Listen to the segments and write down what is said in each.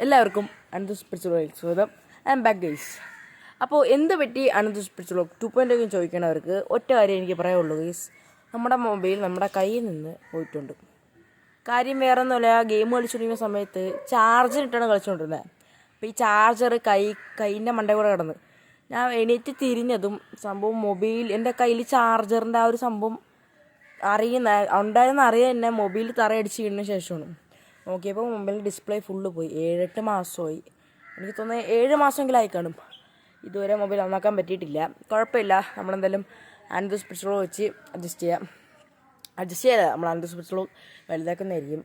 എല്ലാവർക്കും അനന്ത് സ്പിരിച്വൽ സ്വാഗതം. I M back guys. അപ്പോൾ എന്ത് പറ്റി അനന്ത് സ്പിരിച്വൽ 2.0 ചോദിക്കണവർക്ക് ഒറ്റ കാര്യം എനിക്ക് പറയാനുള്ളൂ ഗൈസ്. നമ്മുടെ മൊബൈൽ നമ്മുടെ കയ്യിൽ നിന്ന് പോയിട്ടുണ്ട്. കാര്യം വേറെ ഒന്നുമില്ല, ഗെയിം കളിച്ചുകൊണ്ടിരിക്കുന്ന സമയത്ത് ചാർജറിട്ടാണ് കളിച്ചുകൊണ്ടിരുന്നത്. അപ്പോൾ ഈ ചാർജർ കൈയിൻ്റെ മണ്ടയിൽ കൂടെ കിടന്ന് ഞാൻ എണീറ്റ് തിരിഞ്ഞതും സംഭവം മൊബൈൽ എൻ്റെ കയ്യിൽ ചാർജറിൻ്റെ ആ ഒരു സംഭവം ഉണ്ടായിരുന്ന തന്നെ മൊബൈൽ തറയടിച്ച് വീണതിന് ശേഷമാണ്. നോക്കിയപ്പോൾ മൊബൈൽ ഡിസ്പ്ലേ ഫുള്ള് പോയി. 7-8 മാസമായി. എനിക്ക് തോന്നുന്നത് 7 മാസമെങ്കിലും ആയി കാണും. ഇതുവരെ മൊബൈൽ നന്നാക്കാൻ പറ്റിയിട്ടില്ല. കുഴപ്പമില്ല, നമ്മളെന്തായാലും ആൻഡ്രോയിഡ് സ്പെഷ്യൽ വെച്ച് അഡ്ജസ്റ്റ് ചെയ്യാം. നമ്മൾ ആൻഡ്രോയിഡ് സ്പെഷ്യൽ വലുതാക്കുന്നതായിരിക്കും.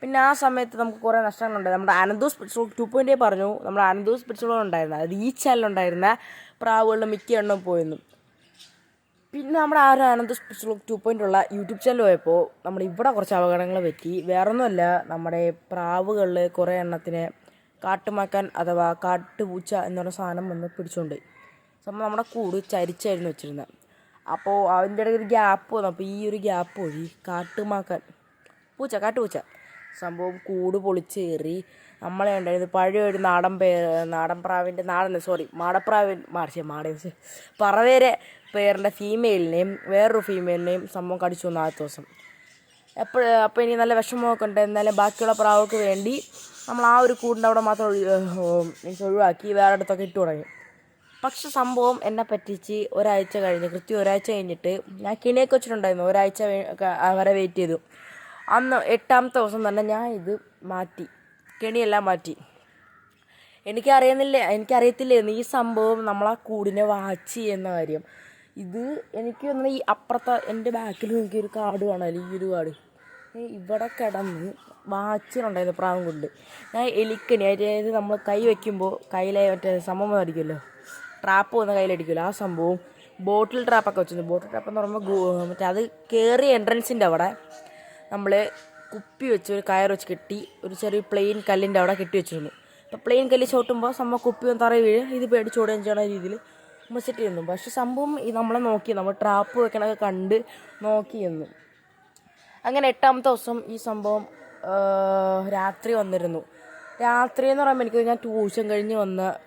പിന്നെ ആ സമയത്ത് നമുക്ക് കുറേ നഷ്ടങ്ങളുണ്ട്. നമ്മുടെ ആനന്ദോസ് സ്പെഷ്യൽ 2.0 പറഞ്ഞു. നമ്മുടെ ആനന്ദോസ് സ്പെഷ്യൽ ഉണ്ടായിരുന്ന അത് ഈ ചാനലുണ്ടായിരുന്ന പ്രാവുകളുടെ മിക്ക എണ്ണം പോയെന്നും. പിന്നെ നമ്മുടെ ആ ഒരു ആനന്ദ സ്പെഷ്യൽ 2.0 യൂട്യൂബ് ചാനൽ പോയപ്പോൾ ഇവിടെ കുറച്ച് അപകടങ്ങൾ പറ്റി. വേറൊന്നുമല്ല, നമ്മുടെ പ്രാവുകളിൽ കുറേ എണ്ണത്തിനെ കാട്ടുമാക്കാൻ അഥവാ കാട്ടുപൂച്ച എന്ന് പറഞ്ഞ സാധനം വന്ന് പിടിച്ചുകൊണ്ട് സംഭവം നമ്മുടെ കൂട് ചരിച്ചായിരുന്നു വെച്ചിരുന്നത്. അപ്പോൾ അതിൻ്റെ ഇടയ്ക്ക് ഒരു ഗ്യാപ്പ് വന്നു. അപ്പോൾ ഈ ഒരു ഗ്യാപ്പ് വഴി കാട്ടുപൂച്ച സംഭവം കൂട് പൊളിച്ചേറി നമ്മളെ ഉണ്ടായിരുന്നു പഴയ ഒരു പറവേരെ പേരിൻ്റെ ഫീമെയിലിനെയും വേറൊരു ഫീമെയിലിനെയും സംഭവം കടിച്ചു വന്നു ആദ്യത്തെ ദിവസം. അപ്പോൾ ഇനി നല്ല വിഷമമൊക്കെ ഉണ്ട്. എന്നാലും ബാക്കിയുള്ള പ്രാവുകൾക്ക് വേണ്ടി നമ്മൾ ആ ഒരു കൂടിൻ്റെ അവിടെ മാത്രം ഒഴിവാക്കി വേറെ അടുത്തൊക്കെ ഇട്ട് തുടങ്ങി. പക്ഷെ സംഭവം എന്നെ പറ്റിച്ച് കൃത്യം ഒരാഴ്ച കഴിഞ്ഞിട്ട് ഞാൻ കിണിയൊക്കെ വെച്ചിട്ടുണ്ടായിരുന്നു. ഒരാഴ്ച വരെ വെയിറ്റ് ചെയ്തു. അന്ന് 8ാമത്തെ ദിവസം തന്നെ ഞാൻ ഇത് മാറ്റി, കെണിയെല്ലാം മാറ്റി. എനിക്കറിയത്തില്ലായിരുന്നു ഈ സംഭവം നമ്മളാ കൂടിനെ വാച്ച് ചെയ്യുന്ന കാര്യം. ഇത് എനിക്ക് തോന്നുന്നു ഈ അപ്പുറത്തെ എൻ്റെ ബാക്കിൽ എനിക്കൊരു കാട് കാണാമല്ലോ, ഈ ഒരു കാട് ഇവിടെ കിടന്ന് വാച്ചിലുണ്ടായിരുന്നു പ്രാവും കൊണ്ട്. ഞാൻ എലിക്കണി, അതായത് നമ്മൾ കൈ വയ്ക്കുമ്പോൾ കയ്യിലെ മറ്റേ സംഭവം അടിക്കുമല്ലോ, ട്രാപ്പ് വന്ന് കയ്യിലടിക്കുമല്ലോ, ആ സംഭവം ബോട്ടിൽ ട്രാപ്പൊക്കെ വെച്ചിരുന്നു. ബോട്ടിൽ ട്രാപ്പ് എന്ന് പറയുമ്പോൾ മറ്റേ അത് കയറിയ എൻട്രൻസിൻ്റെ അവിടെ നമ്മൾ കുപ്പി വെച്ച് ഒരു കയർ വെച്ച് കെട്ടി ഒരു ചെറിയ പ്ലെയിൻ കല്ലിൻ്റെ അവിടെ കെട്ടി വെച്ചിരുന്നു. അപ്പോൾ പ്ലെയിൻ കല്ല് ചോട്ടുമ്പോൾ സംഭവം കുപ്പി ഒന്ന് തറയിൽ വീഴും, ഇത് പേടിച്ചോടുകയും ചെയ്യണ രീതിയിൽ നമ്മൾ സെറ്റ് ചെയ്യുന്നു. പക്ഷെ സംഭവം നമ്മളെ നമ്മൾ ട്രാപ്പ് വെക്കണൊക്കെ കണ്ട് നോക്കിയിരുന്നു. അങ്ങനെ 8ാമത്തെ ദിവസം ഈ സംഭവം രാത്രി വന്നിരുന്നു. രാത്രി എന്ന് പറയുമ്പോൾ ഞാൻ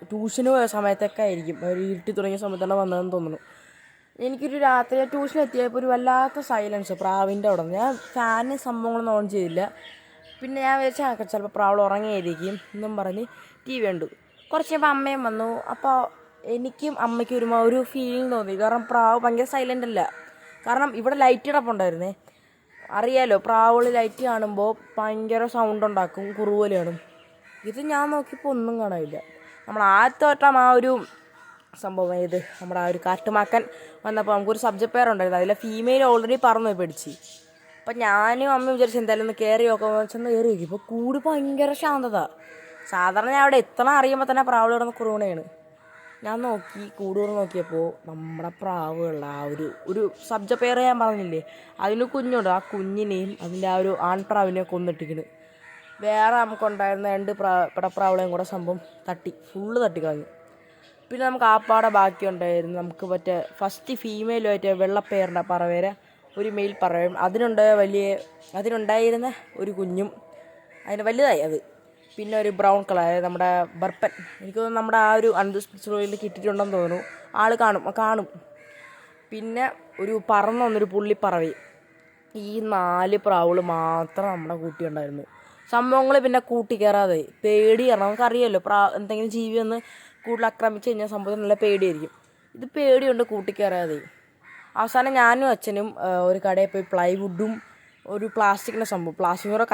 ട്യൂഷന് പോയ സമയത്തൊക്കെ ആയിരിക്കും, ഒരു ഇരുട്ടി തുടങ്ങിയ സമയത്താണ് വന്നതെന്ന് തോന്നുന്നു. എനിക്കൊരു രാത്രി ട്യൂഷൻ എത്തിയപ്പോൾ ഒരു വല്ലാത്ത സൈലൻസ് പ്രാവിൻ്റെ അവിടെ നിന്ന്. ഞാൻ ഫാന് സംഭവങ്ങളൊന്നും ഓൺ ചെയ്തില്ല. പിന്നെ ഞാൻ വിചാരിച്ചാൽ ചിലപ്പോൾ പ്രാവൾ ഉറങ്ങിയായിരിക്കും എന്നും പറഞ്ഞ് TV കണ്ടു. കുറച്ച് കഴിയുമ്പോൾ അമ്മയും വന്നു. അപ്പോൾ എനിക്കും അമ്മയ്ക്കും ഒരു ഫീലിംഗ് തോന്നി. കാരണം പ്രാവ് ഭയങ്കര സൈലൻ്റ് അല്ല. കാരണം ഇവിടെ ലൈറ്റ് കിടപ്പുണ്ടായിരുന്നേ. അറിയാലോ, പ്രാവുകൾ ലൈറ്റ് കാണുമ്പോൾ ഭയങ്കര സൗണ്ട് ഉണ്ടാക്കും, കുറുവലാണ്. ഇത് ഞാൻ നോക്കിയപ്പോൾ ഒന്നും കാണാനില്ല. നമ്മൾ ആദ്യത്തെ വട്ടം ആ ഒരു സംഭവം നമ്മുടെ ആ ഒരു കാട്ടുമാക്കൻ വന്നപ്പോൾ നമുക്കൊരു സബ്ജക്റ്റ് പേരുണ്ടായിരുന്നു. അതിലെ ഫീമെയിൽ ഓൾറെഡി പറന്നു പിടിച്ച്. അപ്പം ഞാനും അമ്മ വിചാരിച്ചു എന്തായാലും ഒന്ന് കയറി നോക്കാമെന്ന് ചെന്ന് കയറി നോക്കി. ഇപ്പോൾ കൂട് ഭയങ്കര ശാന്തത. സാധാരണ ഞാൻ അവിടെ അറിയുമ്പോൾ തന്നെ പ്രാവുകൾ കിടന്ന് കുറുവണയാണ്. ഞാൻ കൂട് നോക്കിയപ്പോൾ നമ്മുടെ പ്രാവുകളുടെ ആ ഒരു സബ്ജക്റ്റ് പേര് ഞാൻ പറഞ്ഞില്ലേ, അതിന് കുഞ്ഞുണ്ട്. ആ കുഞ്ഞിനെയും അതിൻ്റെ ആ ഒരു ആൺപ്രാവിനെയും കൊന്നിട്ടിരിക്കുന്നു. വേറെ നമുക്കുണ്ടായിരുന്ന 2 പിടപ്രാവുകളെയും കൂടെ സംഭവം ഫുള്ള് തട്ടിക്കളഞ്ഞു. പിന്നെ നമുക്ക് ആപ്പാടെ ബാക്കിയുണ്ടായിരുന്നു. നമുക്ക് മറ്റേ ഫസ്റ്റ് ഫീമെയിലുമായിട്ട് വെള്ളപ്പേറിൻ്റെ പറവേരെ ഒരു മെയിൽ പറവയും അതിനുണ്ടായിരുന്ന ഒരു കുഞ്ഞും അതിന് വലുതായി അത്. പിന്നെ ഒരു ബ്രൗൺ കളർ നമ്മുടെ ബർപ്പൻ, എനിക്ക് തോന്നുന്നു നമ്മുടെ ആ ഒരു അൺസ്പെഷ്യൽ കിട്ടിയിട്ടുണ്ടെന്ന് തോന്നുന്നു. ആൾ കാണും. പിന്നെ ഒരു പറന്നൊന്നൊരു പുള്ളിപ്പറവി. ഈ 4 പ്രാവുകൾ മാത്രം നമ്മുടെ കൂട്ടിയുണ്ടായിരുന്നു. സംഭവങ്ങൾ പിന്നെ കൂട്ടി കയറാതെ പേടി. കാരണം നമുക്കറിയാമല്ലോ, എന്തെങ്കിലും ജീവി ഒന്ന് കൂടുതൽ ആക്രമിച്ച് കഴിഞ്ഞാൽ സംഭവം നല്ല പേടിയായിരിക്കും. ഇത് പേടിയുണ്ട് കൂട്ടിക്കയറാതെ. അവസാനം ഞാനും അച്ഛനും ഒരു കടയിൽ പോയി പ്ലൈവുഡും ഒരു പ്ലാസ്റ്റിക്കിൻ്റെ സംഭവം, പ്ലാസ്റ്റിക്കിൻ്റെ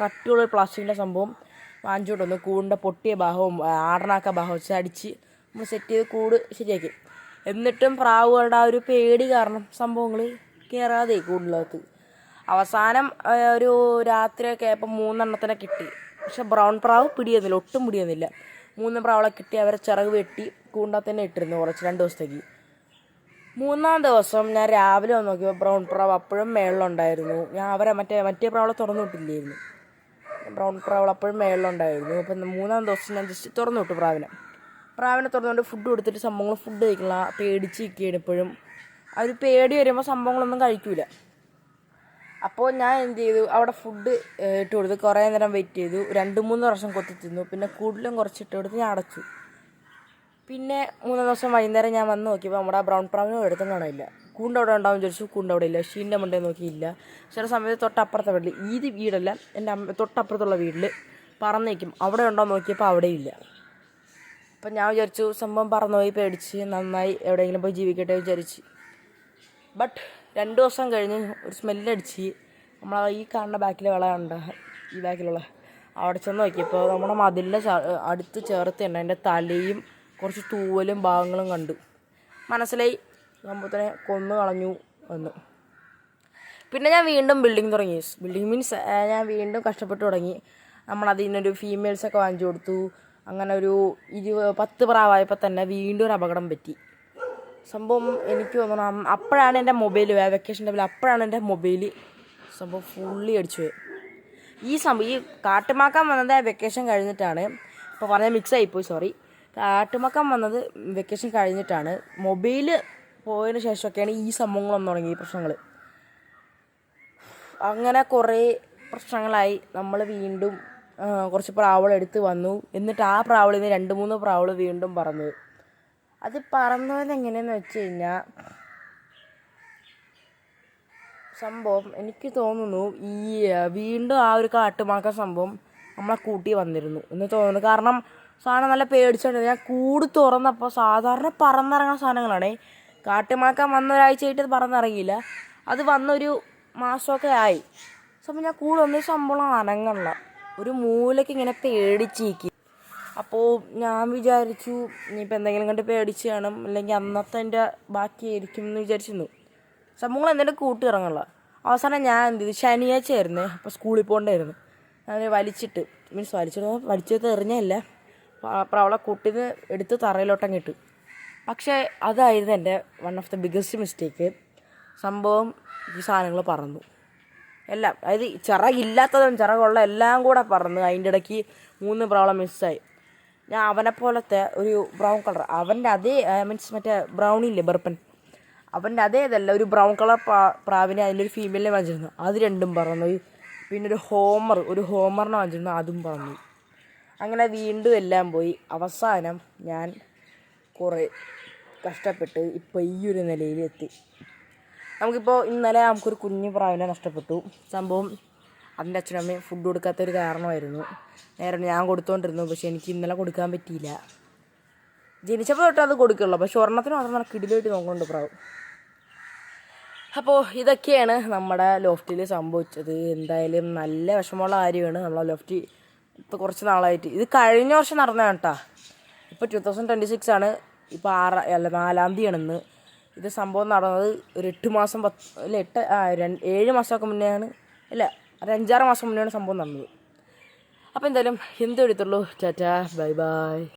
കട്ടിയുള്ള ഒരു പ്ലാസ്റ്റിക്കിൻ്റെ സംഭവം വാങ്ങിച്ചുകൊണ്ട് വന്നു. കൂടിൻ്റെ പൊട്ടിയ ഭാഗവും ആടനാക്ക ഭാഗവും വെച്ച് അടിച്ച് നമ്മൾ സെറ്റ് ചെയ്ത് കൂട് ശരിയാക്കി. എന്നിട്ടും പ്രാവുകളുടെ ആ ഒരു പേടി കാരണം സംഭവങ്ങൾ കയറാതെ കൂടിനകത്ത്. അവസാനം ഒരു രാത്രിയൊക്കെ ആയപ്പോൾ 3 എണ്ണത്തിനെ കിട്ടി. പക്ഷെ ബ്രൗൺ പ്രാവ് ഒട്ടും പിടിയുന്നില്ല. 3 പ്രാവുകളെ കിട്ടി. അവരെ ചിറക് വെട്ടി കൂണ്ടാൽ തന്നെ ഇട്ടിരുന്നു കുറച്ച് 2 ദിവസത്തേക്ക്. 3ാം ദിവസം ഞാൻ രാവിലെ വന്ന് നോക്കിയപ്പോൾ ബ്രൗൺ പ്രാവ് അപ്പോഴും മേളിലുണ്ടായിരുന്നു. ഞാൻ അവരെ മറ്റേ പ്രാവളെ തുറന്നു വിട്ടില്ലായിരുന്നു. ബ്രൗൺ പ്രാവൾ അപ്പോഴും മേളിലുണ്ടായിരുന്നു. അപ്പം 3ാം ദിവസം ഞാൻ ജസ്റ്റ് തുറന്നു വിട്ടു പ്രാവിനെ തുറന്നുകൊണ്ട് ഫുഡ് കൊടുത്തിട്ട് സംഭവങ്ങൾ ഫുഡ് കഴിക്കണം പേടിച്ച് നിൽക്കുകയാണ് ഇപ്പോഴും. ആ ഒരു പേടി വരുമ്പോൾ സംഭവങ്ങളൊന്നും കഴിക്കൂല. അപ്പോൾ ഞാൻ എന്ത് ചെയ്തു, അവിടെ ഫുഡ് ഇട്ട് കൊടുത്ത് കുറേ നേരം വെയിറ്റ് ചെയ്തു. 2-3 പ്രാവശ്യം കൊത്തി തിന്നു. പിന്നെ കൂടുതലും കുറച്ചിട്ട് കൊടുത്ത് ഞാൻ അടച്ചു. പിന്നെ 3 ദിവസം വൈകുന്നേരം ഞാൻ വന്ന് നോക്കിയപ്പോൾ നമ്മുടെ ബ്രൗൺ പ്രാവിനും എടുത്തും കാണില്ല. കൂണ്ട് അവിടെ ഉണ്ടാവും ചോദിച്ചു, കൂണ്ട് അവിടെ ഇല്ല. ഷീൻ്റെ മണ്ടേ നോക്കിയില്ല. ചില സമയത്ത് തൊട്ടപ്പുറത്തെ വീട്ടിൽ, ഈ വീടല്ല, എൻ്റെ അമ്മ തൊട്ടപ്പുറത്തുള്ള വീട്ടിൽ പറന്നേക്കും. അവിടെ ഉണ്ടോ നോക്കിയപ്പോൾ അവിടെ ഇല്ല. അപ്പം ഞാൻ വിചാരിച്ചു സംഭവം പറന്നുപോയി, പേടിച്ച് നന്നായി എവിടെയെങ്കിലും പോയി ജീവിക്കട്ടെ വിചാരിച്ച്. ബട്ട് 2 ദിവസം കഴിഞ്ഞ് ഒരു സ്മെല്ലടിച്ച് നമ്മൾ ഈ കാണുന്ന ബാക്കിലെ വിളയുണ്ട്, ഈ ബാക്കിലുള്ള അവിടെ ചെന്ന് നോക്കിയപ്പോൾ നമ്മുടെ മതിലിൻ്റെ അടുത്ത് ചേർത്ത് തന്നെ അതിൻ്റെ തലയും കുറച്ച് തൂവലും ഭാഗങ്ങളും കണ്ടു. മനസ്സിലായി സംഭവത്തിനെ കൊന്നു കളഞ്ഞു എന്ന്. പിന്നെ ഞാൻ വീണ്ടും ബിൽഡിങ് തുടങ്ങി. ബിൽഡിങ് മീൻസ് ഞാൻ വീണ്ടും കഷ്ടപ്പെട്ട് തുടങ്ങി. നമ്മളതിൽ നിന്നൊരു ഫീമെയിൽസൊക്കെ വാങ്ങിച്ചു കൊടുത്തു. അങ്ങനെ ഒരു 10 പ്രാവായപ്പോൾ തന്നെ വീണ്ടും ഒരു അപകടം പറ്റി. സംഭവം എനിക്ക് തോന്നുന്നു അപ്പോഴാണ് എൻ്റെ മൊബൈൽ, വെക്കേഷൻ ടൈമിൽ അപ്പോഴാണ് എൻ്റെ മൊബൈൽ സംഭവം ഫുള്ളി അടിച്ചു പോയി. ഈ കാട്ടുമാക്കാൻ വന്നത് വെക്കേഷൻ കഴിഞ്ഞിട്ടാണ്. ഇപ്പോൾ പറഞ്ഞാൽ മിക്സ് ആയിപ്പോയി, സോറി. കാട്ടുമാക്കാൻ വന്നത് വെക്കേഷൻ കഴിഞ്ഞിട്ടാണ്. മൊബൈൽ പോയതിന് ശേഷമൊക്കെയാണ് ഈ സംഭവങ്ങളൊന്നും തുടങ്ങി, ഈ പ്രശ്നങ്ങൾ. അങ്ങനെ കുറേ പ്രശ്നങ്ങളായി. നമ്മൾ വീണ്ടും കുറച്ച് പ്രാവുകളെടുത്ത് വന്നു. എന്നിട്ട് ആ പ്രാവുകളിൽ നിന്ന് 2-3 പ്രാവുകൾ വീണ്ടും പറന്നു. അത് പറന്നത് എങ്ങനെയെന്ന് വെച്ച് കഴിഞ്ഞാൽ, സംഭവം എനിക്ക് തോന്നുന്നു വീണ്ടും ആ ഒരു കാട്ടുമാക്ക സംഭവം നമ്മളെ കൂട്ടി വന്നിരുന്നു എന്ന് തോന്നുന്നു. കാരണം സാധനം നല്ല പേടിച്ചോണ്ട് ഞാൻ കൂട് തുറന്നപ്പോൾ സാധാരണ പറന്നിറങ്ങുന്ന സാധനങ്ങളാണ്. കാട്ടുമാക്ക വന്ന ഒരാഴ്ചയായിട്ട് അത് പറന്നിറങ്ങിയില്ല. അത് വന്നൊരു മാസമൊക്കെ ആയി. സംഭവം ഞാൻ കൂടെ ഒന്നും സംഭവം അനങ്ങല്ല, ഒരു മൂലയ്ക്ക് ഇങ്ങനെ പേടിച്ചിരിക്കും. അപ്പോൾ ഞാൻ വിചാരിച്ചു ഇനിയിപ്പോൾ എന്തെങ്കിലും കണ്ട് പേടിച്ച് കാണും, അല്ലെങ്കിൽ അന്നത്തെ എൻ്റെ ബാക്കിയായിരിക്കും എന്ന് വിചാരിച്ചിരുന്നു. സംഭവങ്ങൾ എന്തെങ്കിലും കൂട്ടി ഇറങ്ങുള്ള. അവസാനം ഞാൻ എന്ത് ചെയ്തു, ശനിയാഴ്ച ആയിരുന്നു, അപ്പോൾ സ്കൂളിൽ പോകണ്ടായിരുന്നു. ഞാൻ വലിച്ചിട്ട് എറിഞ്ഞല്ല, അവളെ കൂട്ടിന്ന് എടുത്ത് തറയിലോട്ടം കിട്ടു. പക്ഷേ അതായിരുന്നു എൻ്റെ one of the biggest mistake. സംഭവം ഈ സാധനങ്ങൾ പറന്നു എല്ലാം. അതായത് ചിറകില്ലാത്തതും ചിറകുള്ള എല്ലാം കൂടെ പറന്ന്. അതിൻ്റെ ഇടയ്ക്ക് 3 പ്രാവളം മിസ്സായി. ഞാൻ അവനെപ്പോലത്തെ ഒരു ബ്രൗൺ കളർ, അവൻ്റെ അതേ മീൻസ് മറ്റേ ബ്രൗണില്ലേ ബർപ്പൻ, അവൻ്റെ അതേ ഇതല്ല, ഒരു ബ്രൗൺ കളർ പ്രാവിനെ അതിലൊരു ഫീമെയിലിനെ വാങ്ങിച്ചിരുന്നു, അത് 2ഉം പറന്നു. പിന്നെ ഒരു ഹോമറിനെ വാങ്ങിച്ചിരുന്നു, അതും പറന്നു. അങ്ങനെ വീണ്ടും എല്ലാം പോയി. അവസാനം ഞാൻ കുറേ കഷ്ടപ്പെട്ട് ഇപ്പോൾ ഈ ഒരു നിലയിലെത്തി. നമുക്കിപ്പോൾ ഇന്നലെ നമുക്കൊരു കുഞ്ഞു പ്രാവിനെ നഷ്ടപ്പെട്ടു. സംഭവം അതിൻ്റെ അച്ഛനമ്മയും ഫുഡ് കൊടുക്കാത്തൊരു കാരണമായിരുന്നു. നേരെ ഞാൻ കൊടുത്തുകൊണ്ടിരുന്നു, പക്ഷേ എനിക്ക് ഇന്നലെ കൊടുക്കാൻ പറ്റിയില്ല. ജനിച്ചപ്പോൾ തൊട്ട് അത് കൊടുക്കുള്ളൂ, പക്ഷെ ഒരെണ്ണത്തിന് മാത്രം നല്ല കിടിലായിട്ട് നോക്കുന്നുണ്ട് പ്രാവ്. അപ്പോൾ ഇതൊക്കെയാണ് നമ്മുടെ ലോഫ്റ്റിൽ സംഭവിച്ചത്. എന്തായാലും നല്ല വിഷമമുള്ള കാര്യമാണ്. നമ്മളെ ലോഫ്റ്റ് ഇപ്പോൾ കുറച്ച് നാളായിട്ട്, ഇത് കഴിഞ്ഞ വർഷം നടന്നതാണ് കേട്ടോ. ഇപ്പോൾ 2026 ആണ്. ഇപ്പോൾ 4-ാം തീയതിയാണെന്ന്. ഇത് സംഭവം നടന്നത് ഒരു 7 മാസമൊക്കെ മുന്നെയാണ്, അല്ല ഒരു 5-6 മാസം മുന്നെയാണ് സംഭവം നടന്നത്. അപ്പോൾ എന്തായാലും എന്ത് എടുത്തുള്ളൂ. Tata, bye bye.